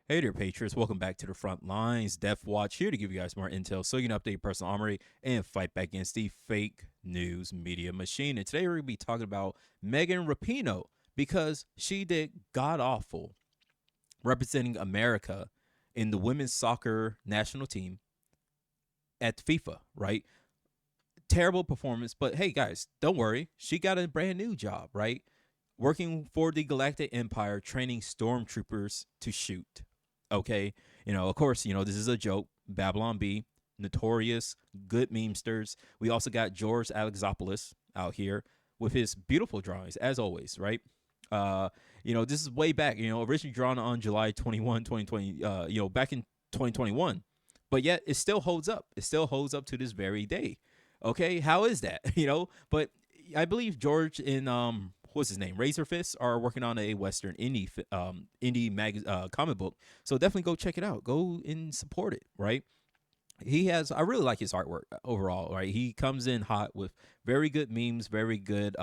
Hey there, Patriots. Welcome back to the front lines. Death Watch here to give you guys more intel so you can update your personal armory and fight back against the fake news media machine. And today we're going to be talking about Megan Rapinoe because she did god awful representing America in the women's soccer national team at FIFA, right? Terrible performance, but hey, guys, don't worry. She got a brand new job, right? Working for the Galactic Empire, training stormtroopers to shoot. Okay, of course, this is a joke. Babylon B, notorious, good memesters. We also got George Alexopoulos out here with his beautiful drawings, as always, right? Uh, this is way back. Originally drawn on July 21, 2020. Back in 2021, but yet it still holds up. It still holds up to this very day. Okay, how is that? But I believe George and what's his name, Razor Fist, are working on a Western comic book. So definitely go check it out. Go and support it. Right. I really like his artwork overall. Right. He comes in hot with very good memes, very good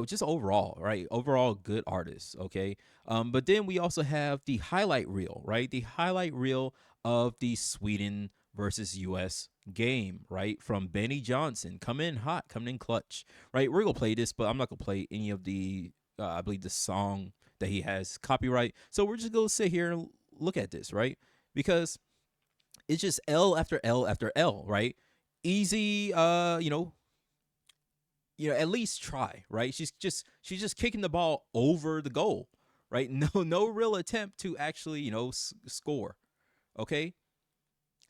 just overall, right? Overall good artists, okay? But then we also have the highlight reel, right? The highlight reel of the Sweden versus US game, right? From Benny Johnson. Come in hot, coming in clutch, right? We're gonna play this, but I'm not gonna play any of the I believe the song that he has copyright. So we're just gonna sit here and look at this, right? Because it's just L after L after L, right? Easy at least try, right? She's just kicking the ball over the goal, right? No real attempt to actually, score. Okay?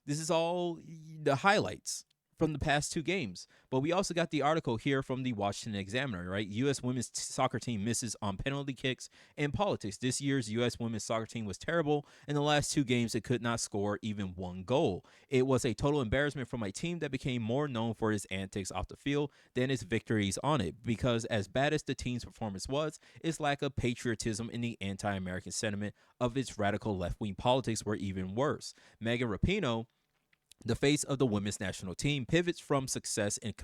This is all the highlights from the past two games. But we also got the article here from the Washington Examiner, right? U.S. women's soccer team misses on penalty kicks and politics. This year's U.S. women's soccer team was terrible. In the last two games, it could not score even one goal. It was a total embarrassment from a team that became more known for its antics off the field than its victories on it. Because as bad as the team's performance was, its lack of patriotism and the anti-American sentiment of its radical left-wing politics were even worse. Megan Rapinoe, the face of the women's national team, pivots from success in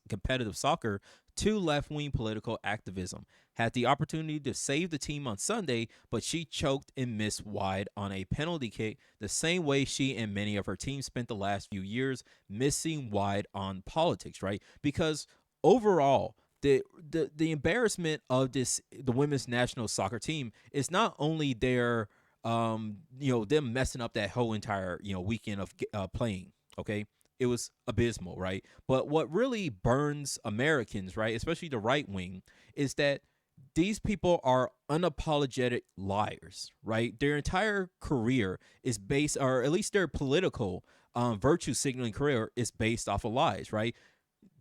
competitive soccer to left wing political activism. Had the opportunity to save the team on Sunday, but she choked and missed wide on a penalty kick, the same way she and many of her teams spent the last few years missing wide on politics, right? Because overall, the embarrassment of the women's national soccer team is not only them messing up that whole entire weekend of playing. Okay, it was abysmal, right? But what really burns Americans, right, especially the right wing, is that these people are unapologetic liars, right? Their entire career is based, or at least their political virtue signaling career is based off of lies, right?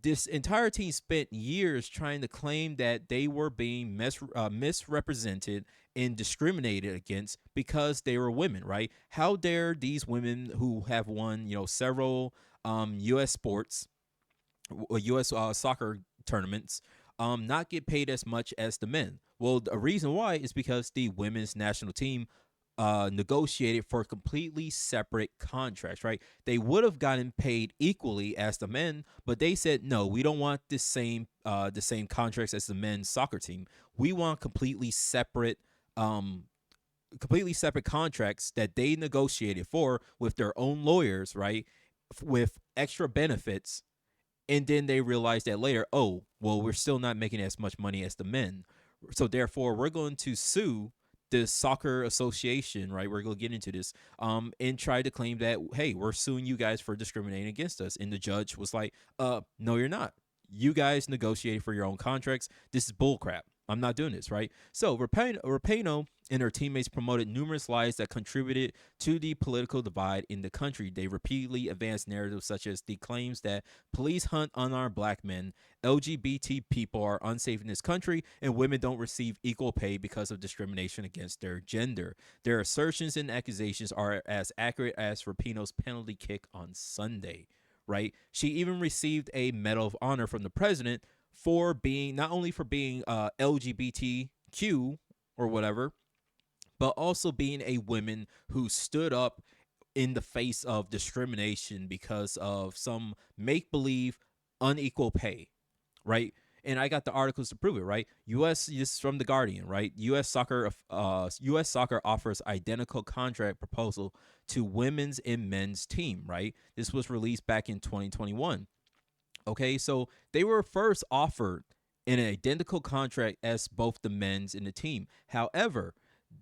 This entire team spent years trying to claim that they were being misrepresented and discriminated against because they were women, right? How dare these women who have won, several U.S. sports, U.S. Soccer tournaments, not get paid as much as the men? Well, the reason why is because the women's national team negotiated for completely separate contracts, right? They would have gotten paid equally as the men, but they said no, we don't want the same contracts as the men's soccer team. We want um completely separate contracts that they negotiated for with their own lawyers, right? With extra benefits, and then they realized that later, oh, well, we're still not making as much money as the men. So therefore, we're going to sue the soccer association, right? We're going to get into this, and try to claim that, hey, we're suing you guys for discriminating against us. And the judge was like, no, you're not. You guys negotiated for your own contracts. This is bullcrap. I'm not doing this, right? So Rapinoe and her teammates promoted numerous lies that contributed to the political divide in the country. They repeatedly advanced narratives such as the claims that police hunt unarmed black men, LGBT people are unsafe in this country, and women don't receive equal pay because of discrimination against their gender. Their assertions and accusations are as accurate as Rapinoe's penalty kick on Sunday, right? She even received a Medal of Honor from the president for being, not only for being LGBTQ or whatever, but also being a woman who stood up in the face of discrimination because of some make believe unequal pay, right? And I got the articles to prove it, right? U.S. This is from the Guardian, right? U.S. Soccer offers identical contract proposal to women's and men's team, right? This was released back in 2021. Okay, so they were first offered an identical contract as both the men's and the team. However,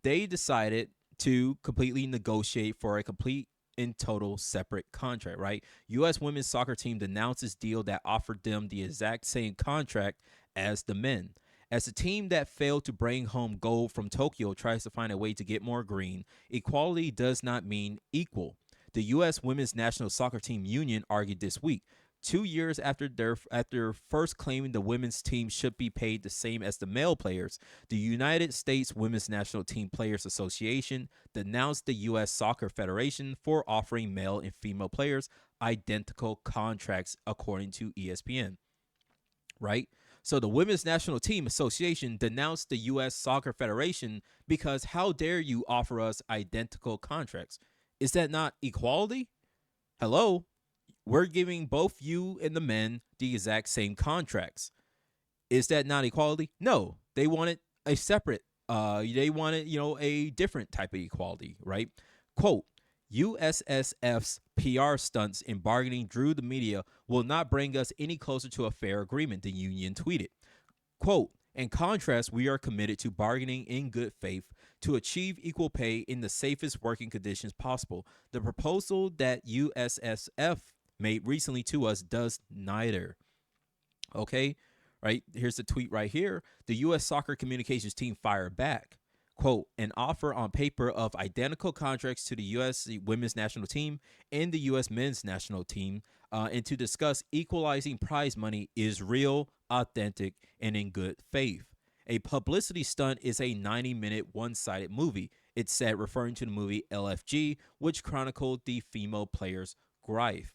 they decided to completely negotiate for a complete and total separate contract, right? U.S. women's soccer team denounced this deal that offered them the exact same contract as the men. As a team that failed to bring home gold from Tokyo tries to find a way to get more green, equality does not mean equal. The U.S. women's national soccer team union argued this week. 2 years after first claiming the women's team should be paid the same as the male players, the United States Women's National Team Players Association denounced the U.S. Soccer Federation for offering male and female players identical contracts, according to ESPN. Right? So the Women's National Team Association denounced the U.S. Soccer Federation because how dare you offer us identical contracts? Is that not equality? Hello? We're giving both you and the men the exact same contracts. Is that not equality? No, they wanted a separate. They wanted a different type of equality, right? Quote: USSF's PR stunts in bargaining drew the media will not bring us any closer to a fair agreement, the union tweeted. Quote: in contrast, we are committed to bargaining in good faith to achieve equal pay in the safest working conditions possible. The proposal that USSF made recently to us does neither. Okay, right? Here's the tweet right here. The U.S. Soccer Communications team fired back. Quote, an offer on paper of identical contracts to the U.S. women's national team and the U.S. men's national team, and to discuss equalizing prize money is real, authentic, and in good faith. A publicity stunt is a 90-minute one-sided movie, it said, referring to the movie LFG, which chronicled the female player's grief.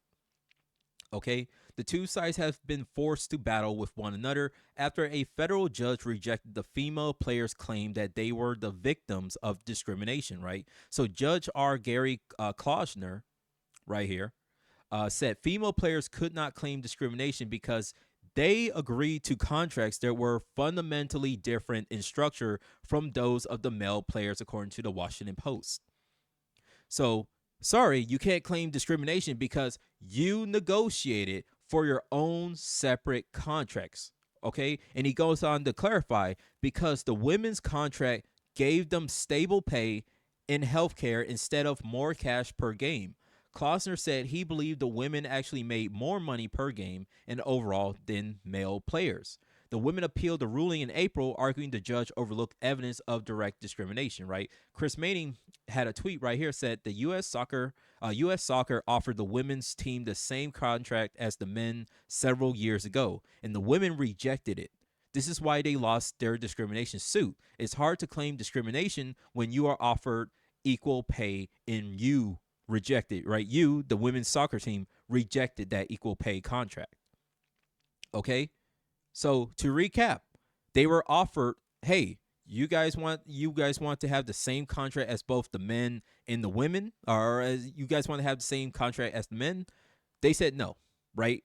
Okay, the two sides have been forced to battle with one another after a federal judge rejected the female players' claim that they were the victims of discrimination, right? So Judge R. Gary Kloschner, right here, said female players could not claim discrimination because they agreed to contracts that were fundamentally different in structure from those of the male players, according to the Washington Post. So, sorry, you can't claim discrimination because you negotiated for your own separate contracts. Okay. And he goes on to clarify because the women's contract gave them stable pay in healthcare instead of more cash per game. Klausner said he believed the women actually made more money per game and overall than male players. The women appealed the ruling in April, arguing the judge overlooked evidence of direct discrimination, right? Chris Manning had a tweet right here, said the U.S. Soccer offered the women's team the same contract as the men several years ago, and the women rejected it. This is why they lost their discrimination suit. It's hard to claim discrimination when you are offered equal pay and you rejected, right? You, the women's soccer team, rejected that equal pay contract. Okay? So to recap, they were offered, hey, you guys want to have the same contract as both the men and the women, or as you guys want to have the same contract as the men? They said no, right?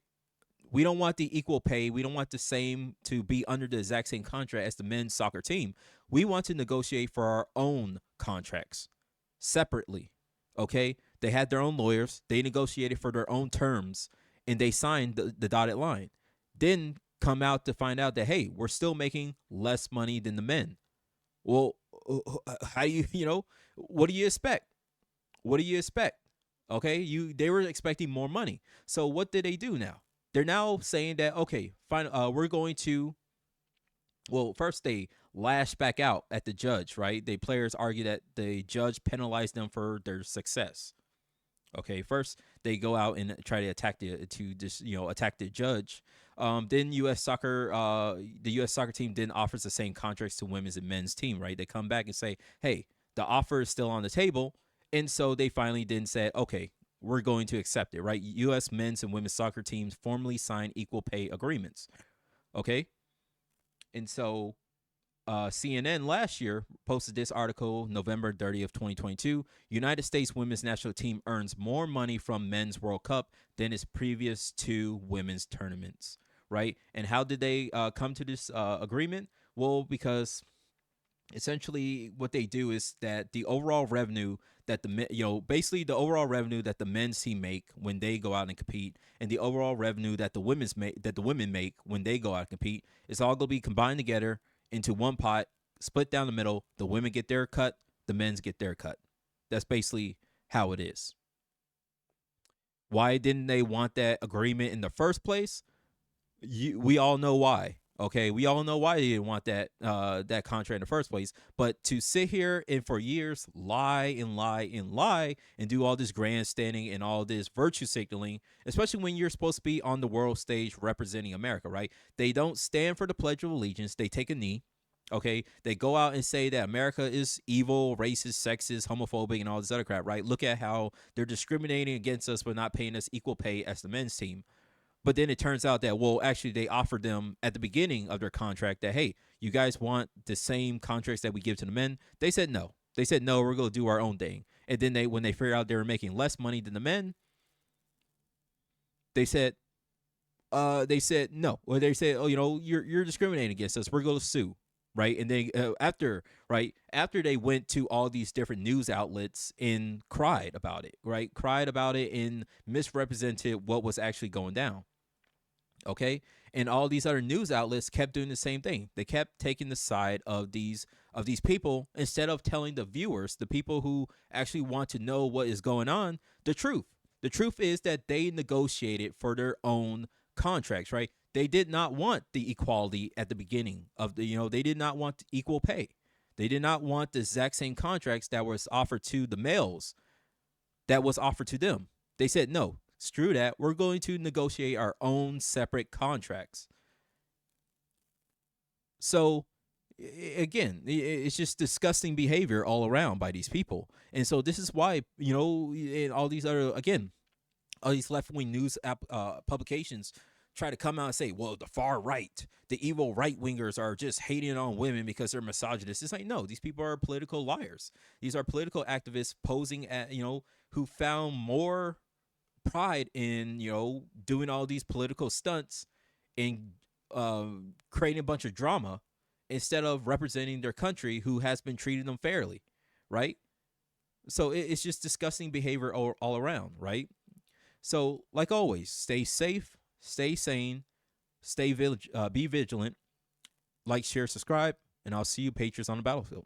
We don't want the equal pay. We don't want the same to be under the exact same contract as the men's soccer team. We want to negotiate for our own contracts separately. Okay? They had their own lawyers. They negotiated for their own terms, and they signed the dotted line. Then come out to find out that, hey, we're still making less money than the men. Well, how do what do you expect? What do you expect? Okay, they were expecting more money. So what did they do now? They're now saying that, okay, fine, we're going to, well, first they lash back out at the judge, right? The players argue that the judge penalized them for their success. Okay, first they go out and try to attack the judge. Then the U.S. soccer team then offers the same contracts to women's and men's team, right? They come back and say, hey, the offer is still on the table. And so they finally then said, okay, we're going to accept it, right? U.S. men's and women's soccer teams formally signed equal pay agreements. Okay. And so CNN last year posted this article, November 30th, 2022. United States women's national team earns more money from men's World Cup than its previous two women's tournaments. right? And how did they come to this agreement? Well, because essentially what they do is that the overall revenue that basically the overall revenue that the men's team make when they go out and compete, and the overall revenue that the women make when they go out and compete, is all going to be combined together into one pot, split down the middle. The women get their cut, the men's get their cut. That's basically how it is. Why didn't they want that agreement in the first place? We all know why. Okay, we all know why they didn't want that contract in the first place. But to sit here and for years lie and lie and lie and do all this grandstanding and all this virtue signaling, especially when you're supposed to be on the world stage representing America, right? They don't stand for the Pledge of Allegiance. They take a knee. Okay, they go out and say that America is evil, racist, sexist, homophobic, and all this other crap, right? Look at how they're discriminating against us for not paying us equal pay as the men's team. But then it turns out that, well, actually, they offered them at the beginning of their contract that, hey, you guys want the same contracts that we give to the men? They said no. They said no, we're going to do our own thing. And then when they figured out they were making less money than the men, they said no. Or they said, oh, you're discriminating against us. We're going to sue, right? And then after they went to all these different news outlets and cried about it, right? Cried about it and misrepresented what was actually going down. Okay, and all these other news outlets kept doing the same thing. They kept taking the side of these people instead of telling the viewers, the people who actually want to know what is going on, the truth. The truth is that they negotiated for their own contracts, right? They did not want the equality at the beginning of they did not want equal pay. They did not want the exact same contracts that was offered to the males that was offered to them. They said, no, screw that. We're going to negotiate our own separate contracts. So, again, it's just disgusting behavior all around by these people. And so this is why, and all these left-wing news publications try to come out and say, well, the far right, the evil right-wingers are just hating on women because they're misogynists. It's like, no, these people are political liars. These are political activists posing at, who found more pride in, doing all these political stunts and creating a bunch of drama instead of representing their country who has been treating them fairly, right? So it's just disgusting behavior all around, right? So, like always, stay safe, stay sane, be vigilant, like, share, subscribe, and I'll see you, Patriots, on the battlefield.